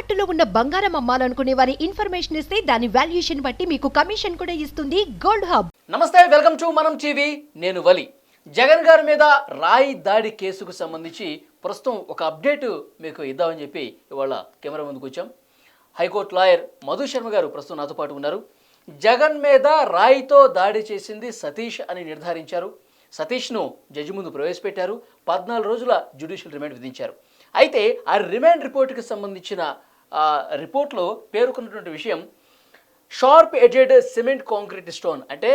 తాకట్టులో ఉన్న బంగారం అమ్మాలనుకునే వారి ఇన్ఫర్మేషన్ ఇస్తే దాని వాల్యుయేషన్ బట్టి మీకు కమిషన్ కూడా ఇస్తుంది గోల్డ్ హబ్. నమస్తే, వెల్కమ్ టు మనం టీవీ. నేను వలి. జగన్ గారి మీద రాయి దాడి కేసుకు సంబంధించి ప్రస్తుతం ఒక అప్డేట్ మీకు ఇద్దామని చెప్పి ఇవాళ కెమెరా ముందుకు వచ్చాం. హైకోర్టు లాయర్ మధు శర్మ గారు ప్రస్తుతం నాతో పాటు ఉన్నారు. జగన్ మీద రాయితో దాడి చేసింది సతీష్ అని నిర్ధారించారు. సతీష్ను జడ్జి ముందు ప్రవేశపెట్టారు. 14 రోజుల జ్యుడిషియల్ రిమాండ్ విధించారు. అయితే ఆ రిమాండ్ రిపోర్టుకి సంబంధించిన రిపోర్ట్లో పేర్కొన్నటువంటి విషయం, sharp edged cement concrete stone అంటే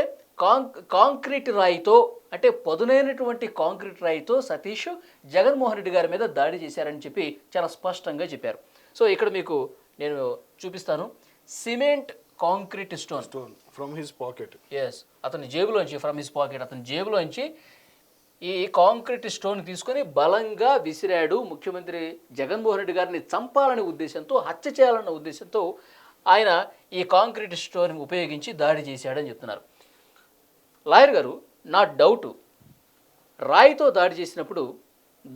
కాంక్రీట్ రాయితో, అంటే పదునైనటువంటి కాంక్రీట్ రాయితో సతీష్ జగన్మోహన్ రెడ్డి గారి మీద దాడి చేశారని చెప్పి చాలా స్పష్టంగా చెప్పారు. సో ఇక్కడ మీకు నేను చూపిస్తాను. Cement concrete stone from his pocket. Yes, అతని జేబులోంచి ఈ కాంక్రీట్ స్టోన్ తీసుకొని బలంగా విసిరాడు. ముఖ్యమంత్రి జగన్మోహన్ రెడ్డి గారిని చంపాలనే ఉద్దేశంతో, హత్య చేయాలన్న ఉద్దేశంతో ఆయన ఈ కాంక్రీట్ స్టోన్ ఉపయోగించి దాడి చేశాడని చెప్తున్నారు. లాయర్ గారు, నా డౌటు, రాయితో దాడి చేసినప్పుడు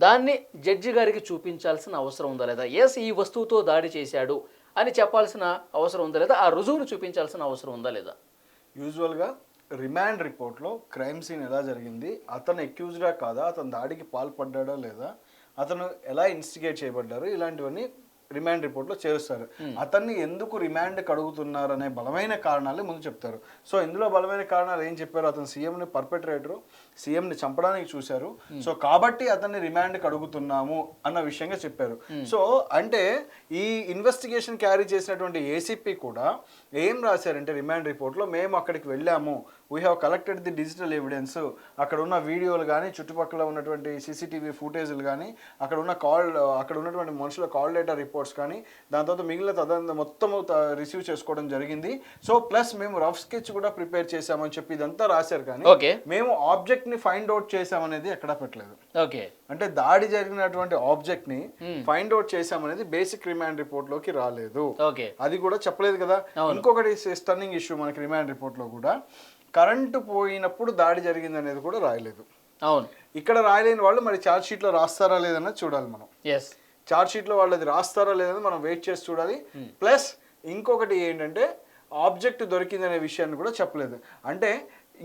దాన్ని జడ్జి గారికి చూపించాల్సిన అవసరం ఉందా లేదా? ఎస్, ఈ వస్తువుతో దాడి చేశాడు అని చెప్పాల్సిన అవసరం ఉందా లేదా? ఆ రుజువును చూపించాల్సిన అవసరం ఉందా లేదా? యూజువల్గా రిమాండ్ రిపోర్ట్లో క్రైమ్ సీన్ ఎలా జరిగింది, అతను అక్యూజ్డా కాదా, అతను దాడికి పాల్పడ్డా లేదా, అతను ఎలా ఇన్స్టిగేట్ చేయబడ్డారు, ఇలాంటివన్నీ రిమాండ్ రిపోర్ట్లో చేరుస్తారు. అతన్ని ఎందుకు రిమాండ్కి అడుగుతున్నారు అనే బలమైన కారణాలు ముందు చెప్తారు. సో ఇందులో బలమైన కారణాలు ఏం చెప్పారు? అతను సీఎంని పర్పెట్రేటరు, సీఎంని చంపడానికి చూశారు, సో కాబట్టి అతన్ని రిమాండ్కి అడుగుతున్నాము అన్న విషయంగా చెప్పారు. సో అంటే ఈ ఇన్వెస్టిగేషన్ క్యారీ చేసినటువంటి ఏసీపీ కూడా ఏం రాశారంటే రిమాండ్ రిపోర్ట్లో, మేము అక్కడికి వెళ్ళాము, we have collected the digital evidence, అక్కడ ఉన్న వీడియోలు కానీ, చుట్టుపక్కల ఉన్నటువంటి సీసీటీవీ ఫుటేజ్లు కానీ, అక్కడ ఉన్నటువంటి మనుషుల కాల్ డేటా రిపోర్ట్స్ కానీ, దాని తర్వాత మిగిలిన మొత్తం రిసీవ్ చేసుకోవడం జరిగింది. సో ప్లస్ మేము రఫ్ స్కెచ్ కూడా ప్రిపేర్ చేసామని చెప్పి ఇదంతా రాశారు. కానీ మేము ఆబ్జెక్ట్ ని ఫైండ్ అవుట్ చేసామనేది ఎక్కడా పెట్టలేదు. అంటే దాడి జరిగినటువంటి ఆబ్జెక్ట్ ని ఫైండ్ అవుట్ చేసామనేది బేసిక్ రిమాండ్ రిపోర్ట్ లోకి రాలేదు. అది కూడా చెప్పలేదు కదా. ఇంకొకటి స్టన్నింగ్ ఇష్యూ మనకి రిమాండ్ రిపోర్ట్ లో కూడా, కరెంటు పోయినప్పుడు దాడి జరిగింది అనేది కూడా రాయలేదు. అవును, ఇక్కడ రాయలేని వాళ్ళు మరి ఛార్జ్ షీట్ లో రాస్తారా లేదన్నది చూడాలి. మనం ఛార్జ్ షీట్లో వాళ్ళు అది రాస్తారా లేదని మనం వెయిట్ చేసి చూడాలి. ప్లస్ ఇంకొకటి ఏంటంటే, ఆబ్జెక్ట్ దొరికిందనే విషయాన్ని కూడా చెప్పలేదు. అంటే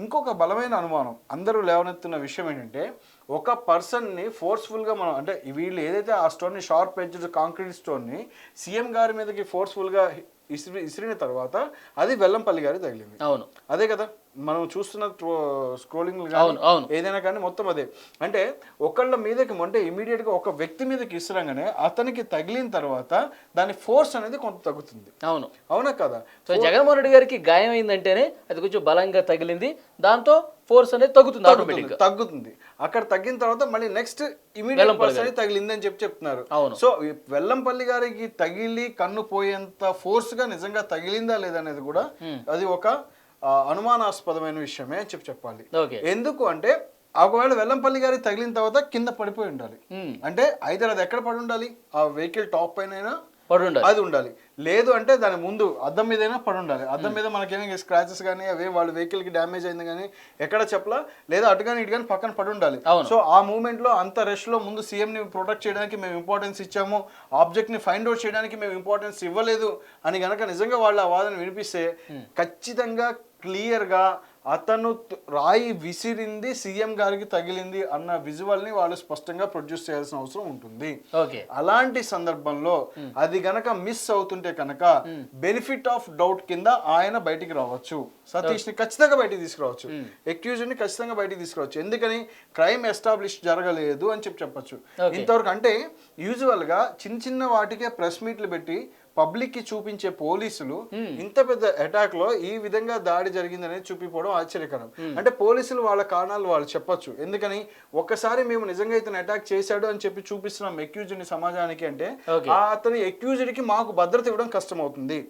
ఇంకొక బలమైన అనుమానం అందరూ లేవనెత్తున్న విషయం ఏంటంటే, ఒక పర్సన్ని ఫోర్స్ఫుల్గా మనం, అంటే వీళ్ళు ఏదైతే ఆ స్టోన్ని, షార్ప్ ఎడ్జ్డ్ కాంక్రీట్ స్టోన్ని సీఎం గారి మీదకి ఫోర్స్ఫుల్గా ఇసిరిన తర్వాత అది వెల్లంపల్లి గారి తగిలింది. అవును, అదే కదా మనం చూస్తున్న స్క్రోలింగ్ ఏదైనా కానీ మొత్తం అదే. అంటే ఒకళ్ళ మీదకి, అంటే ఇమీడియట్ గా ఒక వ్యక్తి మీదకి ఇసరంగానే అతనికి తగిలిన తర్వాత దాని ఫోర్స్ అనేది కొంత తగ్గుతుంది. అవునా కదా? సో జగన్మోహన్ రెడ్డి గారికి గాయం అయిందంటేనే అది కొంచెం బలంగా తగిలింది, దాంతో ఫోర్స్ అనేది తగ్గుతుంది. అక్కడ తగ్గిన తర్వాత మళ్ళీ నెక్స్ట్ ఇమీడియట్ పర్సన్ తగిలింది అని చెప్తున్నారు. సో వెల్లంపల్లి గారికి తగిలి కన్ను పోయేంత ఫోర్స్ గా నిజంగా తగిలిందా లేదనేది కూడా అది ఒక అనుమానాస్పదమైన విషయమే అని చెప్పాలి. ఎందుకు అంటే, ఒకవేళ వెల్లంపల్లి గారికి తగిలిన తర్వాత కింద పడిపోయి ఉండాలి. అంటే ఐదర్ అది ఎక్కడ పడి ఉండాలి, ఆ వెహికల్ టాప్ పైన అది ఉండాలి, లేదు అంటే దాని ముందు అద్దం మీదైనా పడి ఉండాలి. అద్దం మీద మనకేమైనా స్క్రాచెస్ కానీ, అవే వాళ్ళ వెహికల్ కి డ్యామేజ్ అయింది కానీ ఎక్కడ చెప్పలా, లేదా అటు కానీ ఇటు కానీ పక్కన పడి ఉండాలి. సో ఆ మూమెంట్ లో, అంత రష్ లో ముందు సీఎం ని ప్రొటెక్ట్ చేయడానికి మేము ఇంపార్టెన్స్ ఇచ్చాము, ఆబ్జెక్ట్ ని ఫైండ్ అవుట్ చేయడానికి మేము ఇంపార్టెన్స్ ఇవ్వలేదు అని గనక నిజంగా వాళ్ళు ఆ వాదన వినిపిస్తే, ఖచ్చితంగా క్లియర్ గా అతను రాయి విసిరింది సీఎం గారికి తగిలింది అన్న విజువల్ ని వాళ్ళు స్పష్టంగా ప్రొడ్యూస్ చేయాల్సిన అవసరం ఉంటుంది. అలాంటి సందర్భంలో అది గనక మిస్ అవుతుంటే కనుక బెనిఫిట్ ఆఫ్ డౌట్ కింద ఆయన బయటికి రావచ్చు, సతీష్ ని ఖచ్చితంగా బయటికి తీసుకురావచ్చు, అక్యూజ్డ్ ని ఖచ్చితంగా బయటికి తీసుకురావచ్చు. ఎందుకని, క్రైమ్ ఎస్టాబ్లిష్ జరగలేదు అని చెప్పొచ్చు ఇంతవరకు. అంటే యూజువల్ గా చిన్న వాటికే ప్రెస్ మీట్లు పెట్టి పబ్లిక్ కి చూపించే పోలీసులు ఇంత పెద్ద అటాక్ లో ఈ విధంగా దాడి జరిగింది అనేది చూపిపోవడం ఆశ్చర్యకరం. అంటే పోలీసులు వాళ్ళ కారణాలు వాళ్ళు చెప్పొచ్చు. ఎందుకని, ఒక్కసారి మేము నిజంగా ఇతను అటాక్ చేశాడు అని చెప్పి చూపిస్తున్నాం అక్యూజ్డ్ ని సమాజానికి అంటే, అతని అక్యూజ్డ్ కి మాకు భద్రత ఇవ్వడం కష్టం అవుతుంది.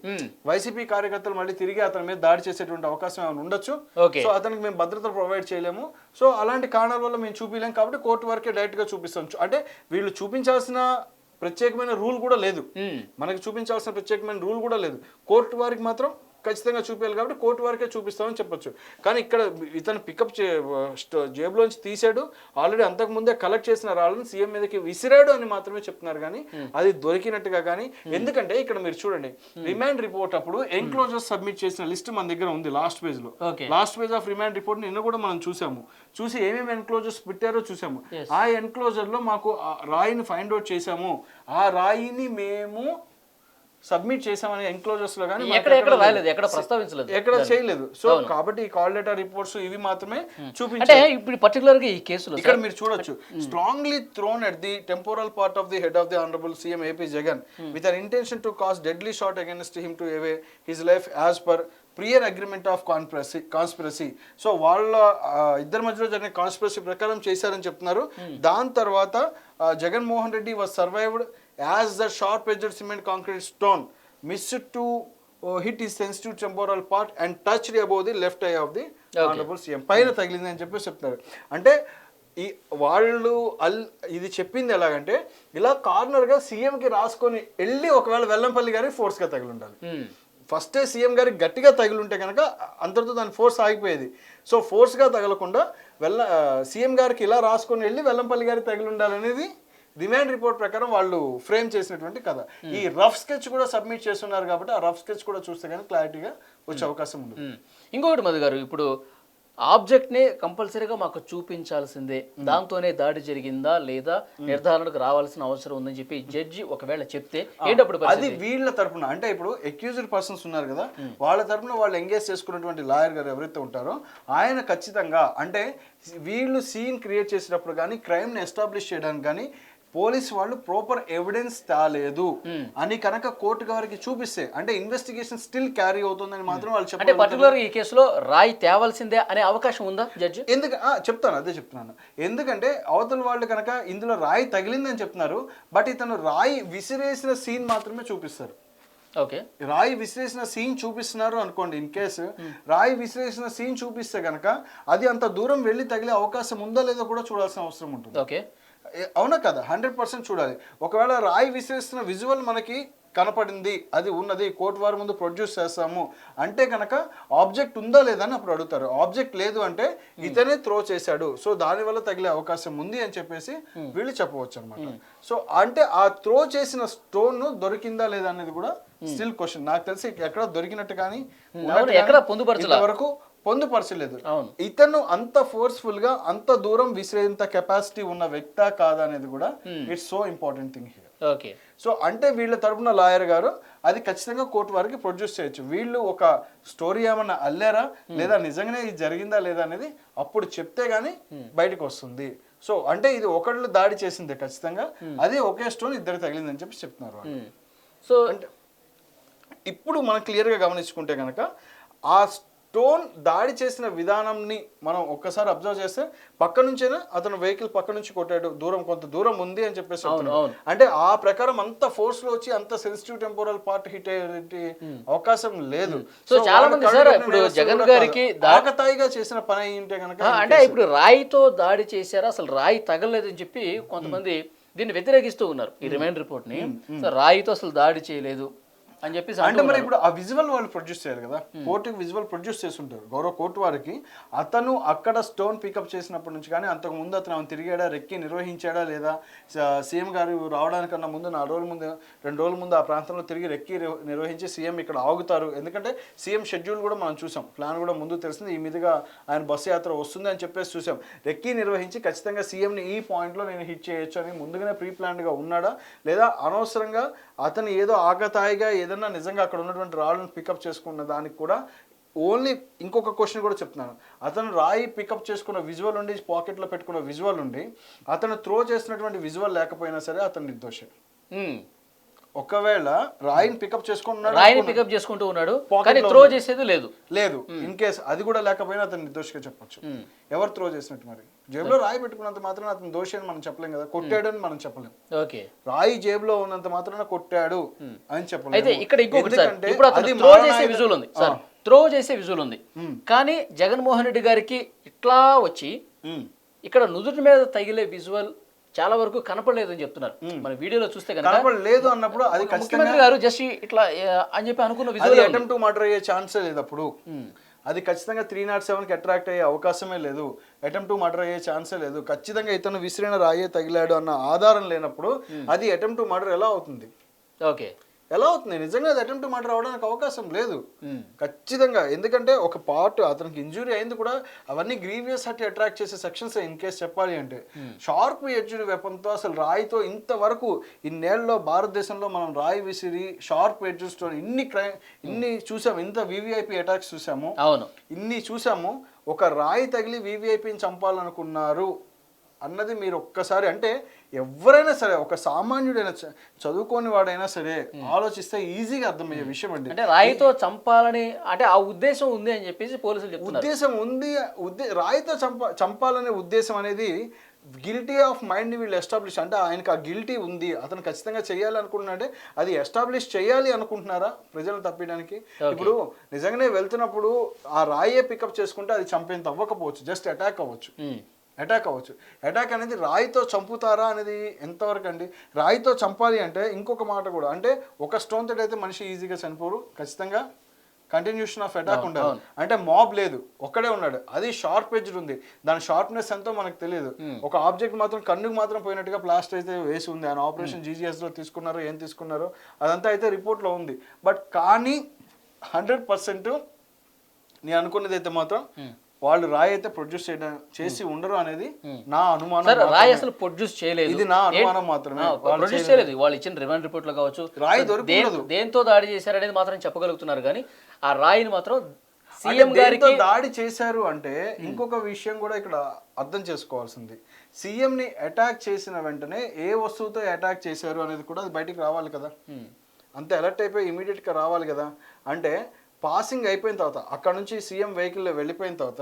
వైసీపీ కార్యకర్తలు మళ్ళీ తిరిగి అతని మీద దాడి చేసేటువంటి అవకాశం ఏమైనా ఉండొచ్చు. సో అతనికి మేము భద్రత ప్రొవైడ్ చేయలేము, సో అలాంటి కారణాల వల్ల మేము చూపించలేము కాబట్టి కోర్టు వరకే డైరెక్ట్ గా చూపిస్తాం. అంటే వీళ్ళు చూపించాల్సిన ప్రత్యేకమైన రూల్ కూడా లేదు, మనకి చూపించాల్సిన ప్రత్యేకమైన రూల్ కూడా లేదు. కోర్టు వారికి మాత్రం ఖచ్చితంగా చూపించాలి కాబట్టి కోర్టు వరకే చూపిస్తామని చెప్పొచ్చు. కానీ ఇక్కడ ఇతను పికప్ జేబులోంచి తీసాడు, ఆల్రెడీ అంతకు ముందే కలెక్ట్ చేసిన రాళ్ళని సీఎం మీదకి విసిరాడు అని మాత్రమే చెప్తున్నారు కానీ అది దొరికినట్టుగా కానీ. ఎందుకంటే ఇక్కడ మీరు చూడండి, రిమాండ్ రిపోర్ట్ అప్పుడు ఎన్క్లోజర్ సబ్మిట్ చేసిన లిస్ట్ మన దగ్గర ఉంది లాస్ట్ పేజ్ లో. Last page of remand report నిన్న కూడా మనం చూసి ఏమేమి ఎన్క్లోజర్స్ పెట్టారో చూసాము. ఆ ఎన్క్లోజర్ లో మాకు రాయిని ఫైండ్ అవుట్ చేసాము, ఆ రాయిని మేము సబ్మిట్ చేసామని ఎన్క్లోజర్స్ లో కానీ ఎక్కడ చేయలేదు. సో కాబట్టి ఈ కాల్ లెటర్ రిపోర్ట్స్ ఇవి మాత్రమే చూపించారు. ఇప్పుడు పర్టికులర్ గా ఈ కేసులో ఇక్కడ మీరు చూడొచ్చు, strongly thrown at the temporal part of the head of the honourable CM AP Jagan with an intention to cos deadly shot against him to away his life as per prior agreement of conspiracy. So వాళ్ళ ఇద్దరి మధ్యలో జరిగిన conspiracy ప్రకారం చేశారని చెప్తున్నారు. దాని తర్వాత Jaganmohan Reddy was survived as the sharp edged cement concrete stone missed to hit is sensitive temporal part and touched above the left I of the honourable CM. పైన తగిలింది అని చెప్పి చెప్తున్నారు. అంటే ఈ వాళ్ళు ఇది చెప్పింది ఎలాగంటే, ఇలా కార్నర్ గా సీఎం కి రాసుకొని వెళ్ళి ఒకవేళ వెల్లంపల్లి గారికి ఫోర్స్ గా తగిలి ఉండాలి. ఫస్టే సీఎం గారికి గట్టిగా తగిలింటే కనుక అంతటితో దాని ఫోర్స్ ఆగిపోయేది. సో ఫోర్స్గా తగలకుండా సీఎం గారికి ఇలా రాసుకొని వెళ్ళి వెల్లంపల్లి గారికి తగిలి ఉండాలనేది రిమాండ్ రిపోర్ట్ ప్రకారం వాళ్ళు ఫ్రేమ్ చేసినటువంటి కథ. ఈ రఫ్ స్కెచ్ కూడా సబ్మిట్ చేస్తున్నారు కాబట్టి ఆ రఫ్ స్కెచ్ కూడా చూస్తే కానీ క్లారిటీగా వచ్చే అవకాశం ఉంది. ఇంకొకటి మధు గారు, ఇప్పుడు ఆబ్జెక్ట్ ని కంపల్సరీగా మాకు చూపించాల్సిందే, దాంతోనే దాడి జరిగిందా లేదా నిర్ధారణకు రావాల్సిన అవసరం ఉందని చెప్పి జడ్జి ఒకవేళ చెప్తే ఏంటప్పుడు అది వీళ్ళ తరపున, అంటే ఇప్పుడు అక్యూజ్డ్ పర్సన్స్ ఉన్నారు కదా, వాళ్ళ తరపున వాళ్ళు ఎంగేజ్ చేసుకున్నటువంటి లాయర్ గారు ఎవరైతే ఉంటారో ఆయన ఖచ్చితంగా, అంటే వీళ్ళు సీన్ క్రియేట్ చేసినప్పుడు కానీ క్రైమ్ ని ఎస్టాబ్లిష్ చేయడానికి కానీ పోలీస్ వాళ్ళు ప్రాపర్ ఎవిడెన్స్ తాలేదు అని కనుక కోర్టు గారికి చూపిస్తే, అంటే ఇన్వెస్టిగేషన్ స్టిల్ క్యారీ అవుతుందని మాత్రం వాళ్ళు చెప్పారు. పర్టికులర్ ఈ కేసులో రాయి తేవాల్సిందే అనే అవకాశం ఉందా జడ్జి? అదే చెప్తున్నాను. ఎందుకంటే అవతల వాళ్ళు కనుక ఇందులో రాయి తగిలిందని చెప్తున్నారు, బట్ ఇతను రాయి విసిరేసిన సీన్ మాత్రమే చూపిస్తారు. ఓకే, రాయి విసిరేసిన సీన్ చూపిస్తున్నారు అనుకోండి, ఇన్ కేసు రాయి విసిరేసిన సీన్ చూపిస్తే కనుక అది అంత దూరం వెళ్ళి తగిలే అవకాశం ఉందో లేదో కూడా చూడాల్సిన అవసరం ఉంటుంది. ఓకే, అవునా కదా, 100% చూడాలి. ఒకవేళ రాయి విసిరేస్తున్న విజువల్ మనకి కనపడింది, అది ఉన్నది, కోర్టు వారి ముందు ప్రొడ్యూస్ చేస్తాము అంటే కనుక ఆబ్జెక్ట్ ఉందా లేదా అని అప్పుడు అడుగుతారు. ఆబ్జెక్ట్ లేదు అంటే ఇతనే త్రో చేశాడు, సో దాని వల్ల తగిలే అవకాశం ఉంది అని చెప్పేసి వీళ్ళు చెప్పవచ్చు అనమాట. సో అంటే ఆ త్రో చేసిన స్టోన్ దొరికిందా లేదా అనేది కూడా స్టిల్ క్వశ్చన్. నాకు తెలిసి ఎక్కడ దొరికినట్టు కానీ వరకు పొందుపరచలేదు. ఇతను అంత ఫోర్స్ఫుల్ గా అంత దూరం విసిరేంత కెపాసిటీ ఉన్న వ్యక్తా కాదా అనేది కూడా it's so important thing here. Okay, so అంటే వీళ్ళ తరపున లాయర్ గారు అది ఖచ్చితంగా కోర్టు వారికి ప్రొడ్యూస్ చేయొచ్చు. వీళ్ళు ఒక స్టోరీ ఏమన్నా అల్లారా లేదా నిజంగానే ఇది జరిగిందా లేదా అనేది అప్పుడు చెప్తే గానీ బయటకు వస్తుంది. సో అంటే ఇది ఒకళ్ళు దాడి చేసిందే ఖచ్చితంగా, అదే ఒకే స్టోన్ ఇద్దరు తగిలిందని చెప్పి చెప్తున్నారు. సో అంటే ఇప్పుడు మనం క్లియర్ గా గమనించుకుంటే కనుక ఆ స్టోన్ దాడి చేసిన విధానంని మనం ఒక్కసారి అబ్జర్వ్ చేస్తే పక్క నుంచేనా అతను వెహికల్ పక్క నుంచి కొట్టాడు, కొంత దూరం ఉంది అని చెప్పేసి, అంటే ఆ ప్రకారం అంత ఫోర్స్ లో వచ్చి అంత సెన్సిటివ్ టెంపోరల్ పార్ట్ హిట్ అయ్యే అవకాశం లేదు. సో చాలా మంది సార్ ఇప్పుడు జగన్ గారికి దాకతాయిగా చేసిన పని అయ్యింటే కనుక, అంటే ఇప్పుడు రాయితో దాడి చేశారా, అసలు రాయి తగలలేదని చెప్పి కొంతమంది దీన్ని వ్యతిరేకిస్తూ ఉన్నారు ఈ రిమైండ్ రిపోర్ట్ ని. రాయితో అసలు దాడి చేయలేదు అని చెప్పేసి అంటే మరి ఇప్పుడు ఆ విజువల్ వాళ్ళు ప్రొడ్యూస్ చేయాలి కదా, కోర్టుకి విజువల్ ప్రొడ్యూస్ చేస్తుంటారు గౌరవ కోర్టు వారికి. అతను అక్కడ స్టోన్ పికప్ చేసినప్పటి నుంచి కానీ అంతకు ముందు అతను తిరిగాడా, రెక్కి నిర్వహించాడా లేదా, సీఎం గారు రావడానికన్నా ముందు 2 రోజుల ముందు ఆ ప్రాంతంలో తిరిగి రెక్కి నిర్వహించి సీఎం ఇక్కడ ఆగుతారు. ఎందుకంటే సీఎం షెడ్యూల్ కూడా మనం చూసాం, ప్లాన్ కూడా ముందు తెలిసింది, ఈ మీదుగా ఆయన బస్సు యాత్ర వస్తుంది అని చెప్పేసి చూసాం. రెక్కి నిర్వహించి ఖచ్చితంగా సీఎంని ఈ పాయింట్లో నేను హిట్ చేయొచ్చు అని ముందుగానే ప్రీ ప్లాన్డ్గా ఉన్నాడా, లేదా అనవసరంగా అతను ఏదో ఆకతాయిగా ఏదన్నా నిజంగా అక్కడ ఉన్నటువంటి రాళ్ళను పికప్ చేసుకున్న దానికి కూడా ఓన్లీ ఇంకొక క్వశ్చన్ కూడా చెప్తున్నాను. అతను రాయి పికప్ చేసుకున్న విజువల్ ఉండి పాకెట్లో పెట్టుకున్న విజువల్ ఉండి అతను త్రో చేసినటువంటి విజువల్ లేకపోయినా సరే అతను నిర్దోషి. ఒకవేళ రాయిని పికప్ చేసుకుంటూ ఉన్నాడు కానీ త్రో చేసేది లేదు ఇన్ కేస్ అది కూడా లేకపోయినా అతను నిర్దోషిగా చెప్పొచ్చు. ఎవరు త్రో చేసినట్టు? మరి జేబులో రాయి పెట్టుకున్నంత మాత్రాన అతను దోషి అని మనం చెప్పలేం కదా, కొట్టాడు అని మనం చెప్పలేం. రాయి జేబులో ఉన్నంత మాత్రాన కొట్టాడు అని చెప్పలేం. అయితే ఇక్కడ త్రో చేసే విజువల్ ఉంది కానీ జగన్మోహన్ రెడ్డి గారికి ఇట్లా వచ్చి ఇక్కడ నుదుటి మీద తగిలే విజువల్ చాలా వరకు కనపడలేదని చెప్తున్నారు. మన వీడియోలో చూస్తే కనుక కనపడలేదు అన్నప్పుడు అది ముఖ్యమంత్రి గారు జస్ట్ ఇట్లా అని చెప్పి అనుకున్న అది విజువల్ అటెంప్ట్ టు మర్డర్ అయ్యే ఛాన్సే లేదు అప్పుడు. అది ఖచ్చితంగా 307కి అట్రాక్ట్ అయ్యే అవకాశమే లేదు. అటెంప్ట్ టు మర్డర్ అయ్యే ఛాన్సే లేదు. ఖచ్చితంగా ఇతను విసిరిన రాయే తగిలాడు అన్న ఆధారం లేనప్పుడు అది అటెంప్ట్ టు మర్డర్ ఎలా అవుతుంది? ఓకే, ఎలా అవుతుంది? నిజంగా అది అటెంప్ట్ టు మర్డర్ అవడానికి అవకాశం లేదు ఖచ్చితంగా. ఎందుకంటే ఒక పార్ట్ అతనికి ఇంజురీ అయింది కూడా అవన్నీ గ్రీవియస్ హర్ట్ అట్రాక్ట్ చేసే సెక్షన్స్ ఇన్ కేస్ చెప్పాలి అంటే. షార్ప్ ఎడ్జ్డ్ వెపన్తో అసలు రాయితో ఇంతవరకు ఇన్నేళ్ళలో భారతదేశంలో మనం రాయి విసిరి షార్ప్ ఎడ్జెస్ తో ఇన్ని చూసాము, ఇంత వివిఐపి అటాక్స్ చూసాము, అవును ఇన్ని చూసాము. ఒక రాయి తగిలి వివిఐపిని చంపాలనుకున్నారు అన్నది మీరు ఒక్కసారి అంటే ఎవరైనా సరే ఒక సామాన్యుడైనా చదువుకోని వాడైనా సరే ఆలోచిస్తే ఈజీగా అర్థమయ్యే విషయం అండి. అంటే రాయితో చంపాలని అంటే ఆ ఉద్దేశం ఉంది అని చెప్పేసి పోలీసులు చెప్తున్నారు. ఉద్దేశం ఉంది, రాయితో చంపాలనే ఉద్దేశం అనేది గిల్టీ ఆఫ్ మైండ్ వీళ్ళు ఎస్టాబ్లిష్ అంటే ఆయనకు ఆ గిల్టీ ఉంది, అతను ఖచ్చితంగా చేయాలి అనుకుంటున్నాడే అది ఎస్టాబ్లిష్ చేయాలి అనుకుంటున్నారా ప్రజలను తప్పించడానికి? ఇప్పుడు నిజంగానే వెళ్తున్నప్పుడు ఆ రాయే పికప్ చేసుకుంటే అది చంపేంత అవ్వకపోవచ్చు, జస్ట్ అటాక్ అవ్వచ్చు. అటాక్ అనేది రాయితో చంపుతారా అనేది ఎంతవరకు అండి? రాయితో చంపాలి అంటే ఇంకొక మాట కూడా, అంటే ఒక స్టోన్ తోటి అయితే మనిషి ఈజీగా చనిపోరు, ఖచ్చితంగా కంటిన్యూషన్ ఆఫ్ అటాక్ ఉండాలి. అంటే మాబ్ లేదు, ఒక్కడే ఉన్నాడు, అది షార్ప్ ఎడ్జ్ ఉంది, దాని షార్ప్నెస్ ఎంతో మనకు తెలియదు. ఒక ఆబ్జెక్ట్ మాత్రం కన్నుకు మాత్రం పోయినట్టుగా ప్లాస్టర్ అయితే వేసి ఉంది. ఆయన ఆపరేషన్ జీజీఎస్లో తీసుకున్నారో ఏం తీసుకున్నారో అదంతా అయితే రిపోర్ట్లో ఉంది. బట్ కానీ 100% నేను అనుకున్నది అయితే మాత్రం వాళ్ళు రాయి అయితే ప్రొడ్యూస్ చేసి ఉండరు అనేది నా అనుమానం. రాయి అసలు ప్రొడ్యూస్ చేయలేదు, ఇది నా అనుమానం మాత్రమే. ప్రొడ్యూస్ చేయలేదు. వాళ్ళు ఇచ్చిన రిమాండ్ రిపోర్ట్ లో కావచ్చు రాయి దొరికింది, దేంతో దాడి చేశారు అనేది మాత్రం చెప్పగలుగుతున్నారు, కానీ ఆ రాయిని మాత్రం సీఎం గారికి దాడి చేశారు అంటే ఇంకొక విషయం కూడా ఇక్కడ అర్థం చేసుకోవాల్సింది. సీఎం ని అటాక్ చేసిన వెంటనే ఏ వస్తువుతో అటాక్ చేశారు అనేది కూడా అది బయటికి రావాలి కదా. అంతే అలర్ట్ అయిపోయి ఇమీడియట్ గా రావాలి కదా. అంటే పాసింగ్ అయిపోయిన తర్వాత అక్కడ నుంచి సీఎం వెహికల్లో వెళ్ళిపోయిన తర్వాత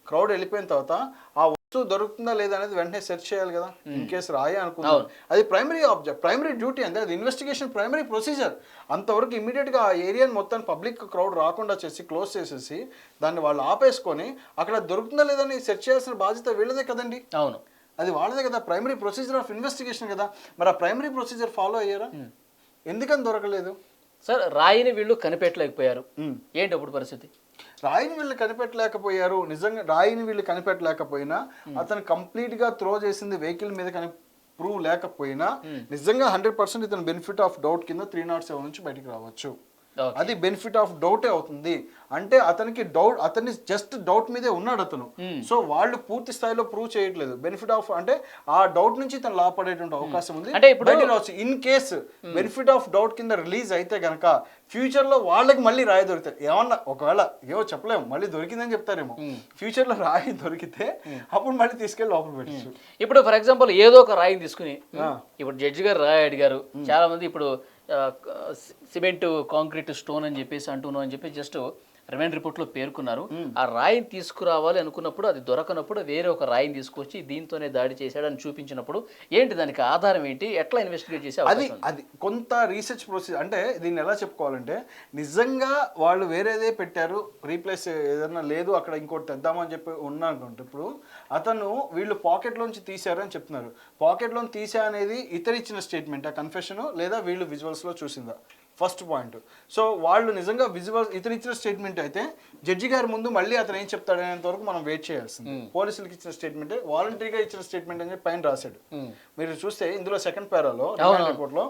క్రౌడ్ వెళ్ళిపోయిన తర్వాత ఆ వస్తువు దొరుకుతుందా లేదా అనేది వెంటనే సెర్చ్ చేయాలి కదా. ఇన్ కేసు రాయి అనుకుందాం, అది ప్రైమరీ ఆబ్జెక్ట్, ప్రైమరీ డ్యూటీ అంతే, అది ఇన్వెస్టిగేషన్ ప్రైమరీ ప్రొసీజర్. అంతవరకు ఇమీడియట్గా ఆ ఏరియాని మొత్తం పబ్లిక్ క్రౌడ్ రాకుండా చేసి క్లోజ్ చేసేసి దాన్ని వాళ్ళు ఆపేసుకొని అక్కడ దొరుకుతుందా లేదని సెర్చ్ చేయాల్సిన బాధ్యత వీళ్ళదే కదండి. అవును, అది వాళ్ళదే కదా, ప్రైమరీ ప్రొసీజర్ ఆఫ్ ఇన్వెస్టిగేషన్ కదా. మరి ఆ ప్రైమరీ ప్రొసీజర్ ఫాలో అయ్యారా? ఎందుకని దొరకలేదు? సార్ రాయిని వీళ్ళు కనిపెట్టలేకపోయారు, ఏంటి అప్పుడు పరిస్థితి? రాయిని వీళ్ళు కనిపెట్టలేకపోయారు. నిజంగా రాయిని వీళ్ళు కనిపెట్టలేకపోయినా అతను కంప్లీట్ గా త్రో చేసింది వెహికల్ మీద ప్రూవ్ లేకపోయినా నిజంగా 100% ఇతను బెనిఫిట్ ఆఫ్ డౌట్ కింద 307 నుంచి బయటికి రావచ్చు. అది బెనిఫిట్ ఆఫ్ డౌటే అవుతుంది. అంటే అతనికి డౌట్, అతన్ని జస్ట్ డౌట్ మీదే ఉన్నాడు అతను. సో వాళ్ళు పూర్తి స్థాయిలో ప్రూవ్ చేయట్లేదు. బెనిఫిట్ ఆఫ్ అంటే ఆ డౌట్ నుంచి తను లాపడేటువంటి అవకాశం ఉంది. అంటే ఇప్పుడు in case benefit of doubt కింద రిలీజ్ అయితే గనక ఫ్యూచర్ లో వాళ్ళకి మళ్ళీ రాయి దొరుకుతాయి. ఏమన్నా ఒకవేళ ఏమో చెప్పలేము, మళ్ళీ దొరికిందని చెప్తారేమో. ఫ్యూచర్ లో రాయి దొరికితే అప్పుడు మళ్ళీ తీసుకెళ్లి లోపల పెట్టచ్చు. ఇప్పుడు ఫర్ ఎగ్జాంపుల్ ఏదో ఒక రాయిని తీసుకుని ఇప్పుడు జడ్జి గారు రాయి అడిగారు, చాలా మంది ఇప్పుడు సిమెంట్ కాంక్రీట్ స్టోన్ అని చెప్పేసి అంటున్నాం అని చెప్పి జస్ట్ రిమాండ్ రిపోర్ట్లో పేర్కొన్నారు. ఆ రాయిని తీసుకురావాలి అనుకున్నప్పుడు అది దొరకనప్పుడు వేరే ఒక రాయిని తీసుకొచ్చి దీంతోనే దాడి చేశాడని చూపించినప్పుడు ఏంటి దానికి ఆధారం ఏంటి, ఎట్లా ఇన్వెస్టిగేట్ చేసే అది కొంత రీసెర్చ్ ప్రొసీజర్. అంటే దీన్ని ఎలా చెప్పుకోవాలంటే నిజంగా వాళ్ళు వేరేదే పెట్టారు, రీప్లేస్ ఏదన్నా లేదు అక్కడ ఇంకోటి తెద్దామని చెప్పి ఉన్నానుకుంటే ఇప్పుడు అతను వీళ్ళు పాకెట్లోంచి తీశారని చెప్తున్నారు. పాకెట్లోని తీసా అనేది ఇతరిచ్చిన స్టేట్మెంట్, ఆ కన్ఫెషన్ లేదా వీళ్ళు విజువల్స్లో చూసిందా? First point. సో వాళ్ళు నిజంగా విజువల్ ఇతను ఇచ్చిన స్టేట్మెంట్ అయితే జడ్జి గారి ముందు మళ్ళీ అతను ఏం చెప్తాడనేంత వరకు మనం వెయిట్ చేయాల్సింది. పోలీసులకు ఇచ్చిన స్టేట్మెంట్ వాలంటరీగా ఇచ్చిన స్టేట్మెంట్ అని చెప్పి పైన రాశాడు. మీరు చూస్తే ఇందులో సెకండ్ పేరాలో రిపోర్ట్ లో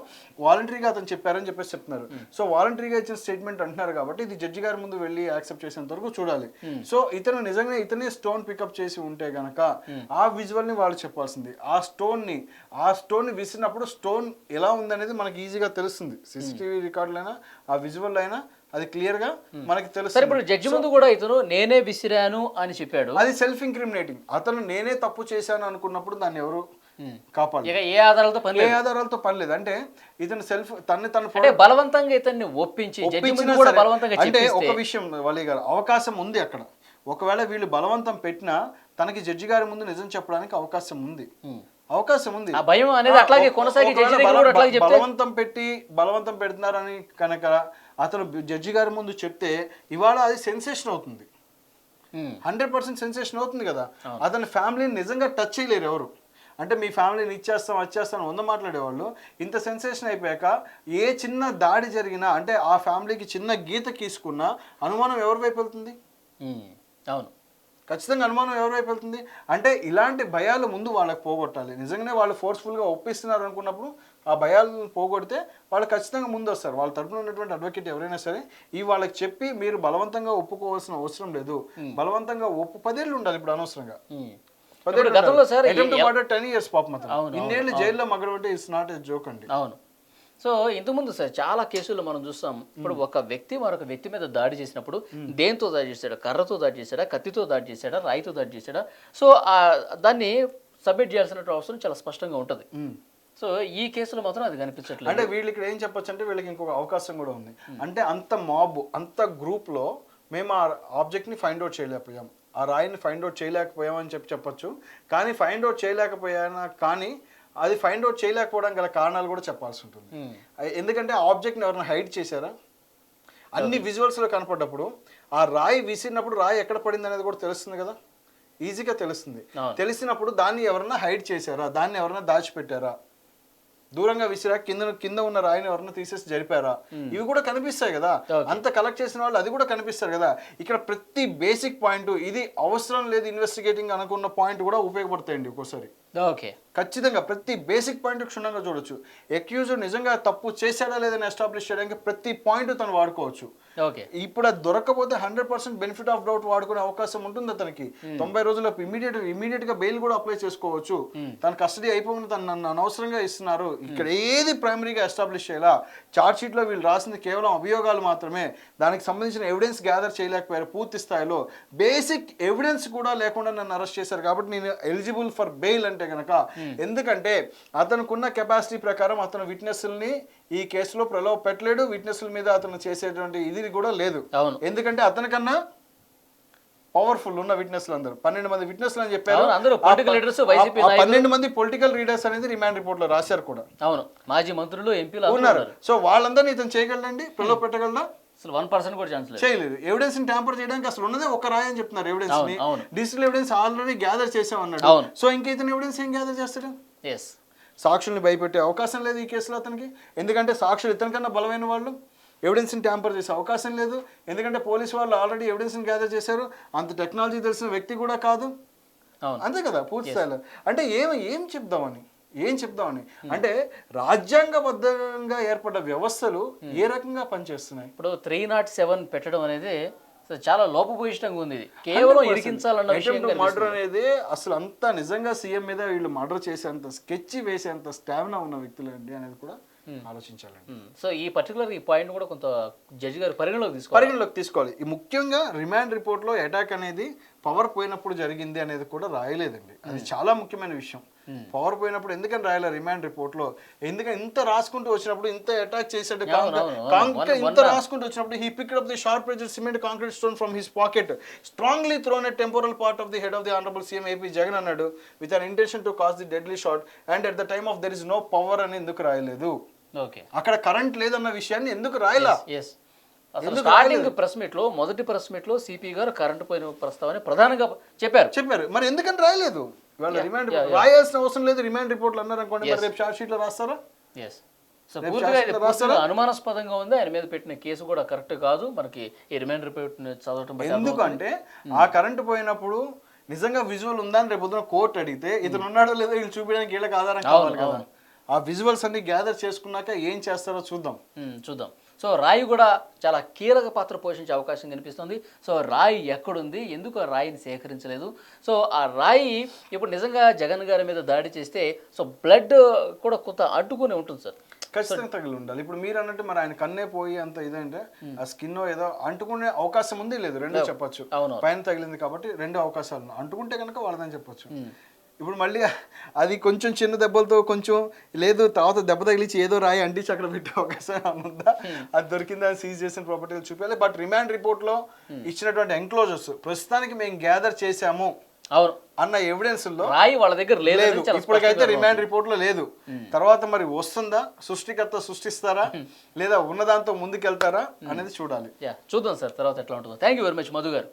వాలంటరీగా అతను చెప్పారని చెప్పేసి చెప్తున్నారు. సో వాలంటరీగా ఇచ్చిన స్టేట్మెంట్ అంటున్నారు కాబట్టి ఇది జడ్జి గారి ముందు వెళ్ళి యాక్సెప్ట్ చేసేంత వరకు చూడాలి. సో ఇతను నిజంగా ఇతనే స్టోన్ పికప్ చేసి ఉంటే గనక ఆ విజువల్ ని వాళ్ళు చెప్పాల్సింది. ఆ స్టోన్ ని విసిరినప్పుడు స్టోన్ ఎలా ఉందనేది మనకి ఈజీగా తెలుస్తుంది. సిసిటీవీ రికార్డులైనా ఆ విజువల్ అయినా అది క్లియర్ గా మనకి తెలుస్తుంది. ఇప్పుడు జడ్జి ముందు కూడా ఇతను నేనే విసిరాను అని చెప్పాడు. అది సెల్ఫ్ ఇంక్రిమినేటింగ్. అతను నేనే తప్పు చేశాను అనుకున్నప్పుడు దాన్ని ఎవరు కాపాడు? ఏ ఆధారాలతో పని లేదు. అంటే ఇతను సెల్ఫ్ తను బలవంతంగా ఇతన్ని ఒప్పించి అంటే ఒక విషయం వలి గారు అవకాశం ఉంది అక్కడ. ఒకవేళ వీళ్ళు బలవంతం పెట్టినా తనకి జడ్జి గారి ముందు నిజం చెప్పడానికి అవకాశం ఉంది. భయం అనేది అట్లాగే కొనసాగి బలవంతం పెడుతున్నారని కనుక అతను జడ్జి గారి ముందు చెప్తే ఇవాళ అది సెన్సేషన్ అవుతుంది. 100% సెన్సేషన్ అవుతుంది కదా. అతని ఫ్యామిలీని నిజంగా టచ్ చేయలేరు ఎవరు. అంటే మీ ఫ్యామిలీని ఇచ్చేస్తాం వచ్చేస్తాం 100 మాట్లాడేవాళ్ళు ఇంత సెన్సేషన్ అయిపోయాక ఏ చిన్న దాడి జరిగినా అంటే ఆ ఫ్యామిలీకి చిన్న గీత గీసుకున్నా అనుమానం ఎవరి వైపు వెళ్తుంది? అవును, ఖచ్చితంగా అనుమానం ఎవరి వైపు వెళ్తుంది? అంటే ఇలాంటి భయాలు ముందు వాళ్ళకి పోగొట్టాలి. నిజంగానే వాళ్ళు ఫోర్స్ఫుల్గా ఒప్పిస్తున్నారు అనుకున్నప్పుడు ఆ భయాలను పోగొడితే వాళ్ళు ఖచ్చితంగా ముందు వస్తారు. వాళ్ళ తరపున ఉన్నటువంటి అడ్వకేట్ ఎవరైనా సరే ఈ వాళ్ళకి చెప్పి మీరు బలవంతంగా ఒప్పుకోవాల్సిన అవసరం లేదు, బలవంతంగా 10 ఏళ్ళు ఉండాలి. ఇప్పుడు అనవసరంగా 10 years పాపం అతను ఇన్నేళ్ళు జైల్లో మగడబట్టి ఇట్స్ నాట్ ఏ జోక్ అండి. అవును. సో ఇంతకుముందు సార్ చాలా కేసుల్లో మనం చూస్తాం, ఇప్పుడు ఒక వ్యక్తి మరొక వ్యక్తి మీద దాడి చేసినప్పుడు దేంతో దాడి చేశాడా, కర్రతో దాడి చేశాడా, కత్తితో దాడి చేశాడా, రాయితో దాడి చేశాడా, సో దాన్ని సబ్మిట్ చేయాల్సిన అవసరం చాలా స్పష్టంగా ఉంటుంది. సో ఈ కేసులో మాత్రం అది కనిపించట్లేదు. అంటే వీళ్ళు ఇక్కడ ఏం చెప్పొచ్చు అంటే వీళ్ళకి ఇంకొక అవకాశం కూడా ఉంది. అంటే అంత మాబ్ అంత గ్రూప్లో మేము ఆ ఆబ్జెక్ట్ని ఫైండ్ అవుట్ చేయలేకపోయాం, ఆ రాయిని ఫైండ్ అవుట్ చేయలేకపోయామని చెప్పొచ్చు. కానీ ఫైండ్ అవుట్ చేయలేకపోయానా కానీ అది ఫైండ్ అవుట్ చేయలేకపోవడం గల కారణాలు కూడా చెప్పాల్సి ఉంటుంది. ఎందుకంటే ఆబ్జెక్ట్ని ఎవరైనా హైడ్ చేశారా? అన్ని విజువల్స్లో కనపడ్డప్పుడు ఆ రాయి విసిరినప్పుడు రాయి ఎక్కడ పడింది అనేది కూడా తెలుస్తుంది కదా, ఈజీగా తెలుస్తుంది. తెలిసినప్పుడు దాన్ని ఎవరైనా హైడ్ చేశారా, దాన్ని ఎవరైనా దాచిపెట్టారా, దూరంగా విసిరా కింద ఉన్న రాయిని ఎవరైనా తీసేసి జరిపారా, ఇవి కూడా కనిపిస్తాయి కదా. అంత కలెక్ట్ చేసిన వాళ్ళు అది కూడా కనిపిస్తారు కదా. ఇక్కడ ప్రతి బేసిక్ పాయింట్ ఇది అవసరం లేదు ఇన్వెస్టిగేటింగ్ అనుకున్న పాయింట్ కూడా ఉపయోగపడతాయండి ఒక్కోసారి. ఓకే, ఖచ్చితంగా ప్రతి బేసిక్ పాయింట్ క్షుణ్ణంగా చూడొచ్చు. అక్యూజ్డ్ నిజంగా తప్పు చేశాడా లేదని ఎస్టాబ్లిష్ చేయడానికి ప్రతి పాయింట్ తను వాడుకోవచ్చు. ఇప్పుడు అది దొరకకపోతే 100% బెనిఫిట్ ఆఫ్ డౌట్ వాడుకునే అవకాశం ఉంటుంది అతనికి. 90 రోజులకు ఇమీడియట్ గా బెయిల్ కూడా అప్లై చేసుకోవచ్చు. తన కస్టడీ అయిపోయిన తను నన్ను అనవసరంగా ఇస్తున్నారు, ఇక్కడ ఏది ప్రైమరీగా ఎస్టాబ్లిష్ చేయాలా, చార్జ్ షీట్ లో వీళ్ళు రాసింది కేవలం అభియోగాలు మాత్రమే, దానికి సంబంధించిన ఎవిడెన్స్ గ్యాదర్ చేయలేకపోయారు పూర్తి స్థాయిలో, బేసిక్ ఎవిడెన్స్ కూడా లేకుండా నన్ను అరెస్ట్ చేశారు కాబట్టి నేను ఎలిజిబుల్ ఫర్ బెయిల్ అంటే కనుక. ఎందుకంటే అతనుకున్న కెపాసిటీ ప్రకారం అతను విట్నెస్ని ఈ కేసులో ప్రలోభ పెట్టలేడు, విట్నెస్ల మీద అతను చేసేటువంటి ఇది కూడా లేదు. ఎందుకంటే అతనికన్నా పవర్ఫుల్ ఉన్న విట్నెస్లు అందరూ 12 మంది విట్నెస్లు అని చెప్పారు. 12 మంది పొలిటికల్ లీడర్స్ అనేది రిమాండ్ రిపోర్ట్ లో రాశారు కూడా. అవును, మాజీ మంత్రులు ఎంపీలు ఉన్నారు. సో వాళ్ళందరినీ ఇతను చేయగలండి, ప్రలోభ పెట్టగలరా? అసలు 1% కూడా ఛాన్స్ లేదు, చేయలేదు. ఎవిడెన్స్ ని ట్యాంపర్ చేయడానికి అసలు ఉన్నదే ఒక రాయి అని చెప్తున్నారు. ఎవిడెన్స్ ని డిజిటల్ ఎవిడెన్స్ ఆల్రెడీ గ్యాదర్ చేసామన్నాడు. సో ఇంకా ఇతను ఎవిడెన్స్ ఏం గ్యాదర్ చేస్తాడు? సాక్షుల్ని భయపెట్టే అవకాశం లేదు ఈ కేసులో అతనికి, ఎందుకంటే సాక్షులు ఇతనికన్నా బలమైన వాళ్ళు. ఎవిడెన్స్ని ట్యాంపర్ చేసే అవకాశం లేదు, ఎందుకంటే పోలీసు వాళ్ళు ఆల్రెడీ ఎవిడెన్స్ని గ్యాదర్ చేశారు. అంత టెక్నాలజీ తెలిసిన వ్యక్తి కూడా కాదు, అంతే కదా పూర్తి స్థాయిలో. అంటే ఏం చెప్దామని అంటే రాజ్యాంగబద్ధంగా ఏర్పడ్డ వ్యవస్థలు ఏ రకంగా పనిచేస్తున్నాయి? ఇప్పుడు 307 పెట్టడం అనేది చాలా లోపభూయిష్టంగా ఉంది. కేవలం ఇరికించాలన్న విషయం మర్డర్ అనేది అసలు అంతా నిజంగా సీఎం మీద వీళ్ళు మర్డర్ చేసేంత స్కెచ్ వేసేంత స్టామినా ఉన్న వ్యక్తులు అండి అనేది కూడా ఆలోచించాలండి. సో ఈ పర్టికులర్ ఈ పాయింట్ కూడా కొంత జడ్జి గారు పరిగణలోకి తీసుకోవాలి. ఈ ముఖ్యంగా రిమాండ్ రిపోర్ట్ లో అటాక్ అనేది పవర్ పోయినప్పుడు జరిగింది అనేది కూడా రాయలేదండి. అది చాలా ముఖ్యమైన విషయం. పవర్ పోయినప్పుడు ఎందుకని రాయాలి రిమాండ్ రిపోర్ట్ లో? ఎందుకంటే ఇంత రాసుకుంటూ వచ్చినప్పుడు ఇంత అటాక్ చేసాడు ఇంత రాసుకుంటూ వచ్చినప్పుడు he picked up the sharp edged cement concrete stone from his pocket strongly thrown at temporal part of the head of the honourable CM AP Jagan అన్నాడు with an intention to cause the deadly shot and at the time of there is no power అని ఎందుకు రాయలేదు? అక్కడ current లేదన్న విషయాన్ని ఎందుకు రాయలా? Starting press meet లో మొదటి ప్రెస్ మీట్ లో సిపి గారు కరెంట్ పోయిన ప్రస్తావన ప్రధానంగా చెప్పారు. మరి ఎందుకని రాయలేదు? వాళ్ళ రిమాండ్ రాయాల్సిన అవసరం లేదు. రిమాండ్ రిపోర్ట్లు అన్నారు అనుకోండి, మరి రేపు చార్జ్ షీట్ లో రాస్తారా? అనుమానాస్పదంగా ఉంది. ఆయన మీద పెట్టిన కేసు కూడా కరెక్ట్ కాదు. మనకి ఈ రిమాండ్ రిపోర్ట్ చదవటం ఎందుకంటే ఆ కరెంట్ పోయినప్పుడు నిజంగా విజువల్ ఉందని రేపు పొద్దున కోర్టు అడిగితే ఇతను ఉన్నాడో లేదో వీళ్ళు చూపించడానికి వీళ్ళకి ఆధారం కావాలి కదా. ఆ విజువల్స్ అన్ని గ్యాదర్ చేసుకున్నాక ఏం చేస్తారో చూద్దాం. సో రాయి కూడా చాలా కీలక పాత్ర పోషించే అవకాశం కనిపిస్తుంది. సో రాయి ఎక్కడుంది, ఎందుకు ఆ రాయిని సేకరించలేదు? సో ఆ రాయి ఇప్పుడు నిజంగా జగన్ గారి మీద దాడి చేస్తే సో బ్లడ్ కూడా కొంత అడ్డుకుని ఉంటుంది సార్. ఖచ్చితంగా తగిలి ఉండాలి. ఇప్పుడు మీరు అన్నట్టు మరి ఆయన కన్నే పోయి అంత ఇదంటే ఆ స్కిన్ ఏదో అంటుకునే అవకాశం ఉంది లేదు, రెండో చెప్పొచ్చు. పైన తగిలింది కాబట్టి 2 అవకాశాలు అంటుకుంటే కనుక వాళ్ళదని చెప్పొచ్చు. ఇప్పుడు మళ్ళీ అది కొంచెం చిన్న దెబ్బలతో కొంచెం లేదు తర్వాత దెబ్బ తగిలించి ఏదో రాయి అంటించి అక్కడ పెట్టే అవకాశం ఉందా? అది దొరికిందా సీజ్ చేసిన ప్రాపర్టీలు చూపించాలి. బట్ రిమాండ్ రిపోర్ట్ లో ఇచ్చినటువంటి ఎంక్లోజర్స్ ప్రస్తుతానికి మేము గ్యాదర్ చేశాము అన్న ఎవిడెన్స్ లో రాయి వాళ్ళ దగ్గర లేదు. ఇప్పటికైతే రిమాండ్ రిపోర్ట్ లో లేదు. తర్వాత మరి వస్తుందా, సృష్టికర్త సృష్టిస్తారా లేదా ఉన్నదాంతో ముందుకెళ్తారా అనేది చూడాలి. చూద్దాం సార్ తర్వాత ఎట్లా ఉంటుందో. Thank you very much Madhu గారు.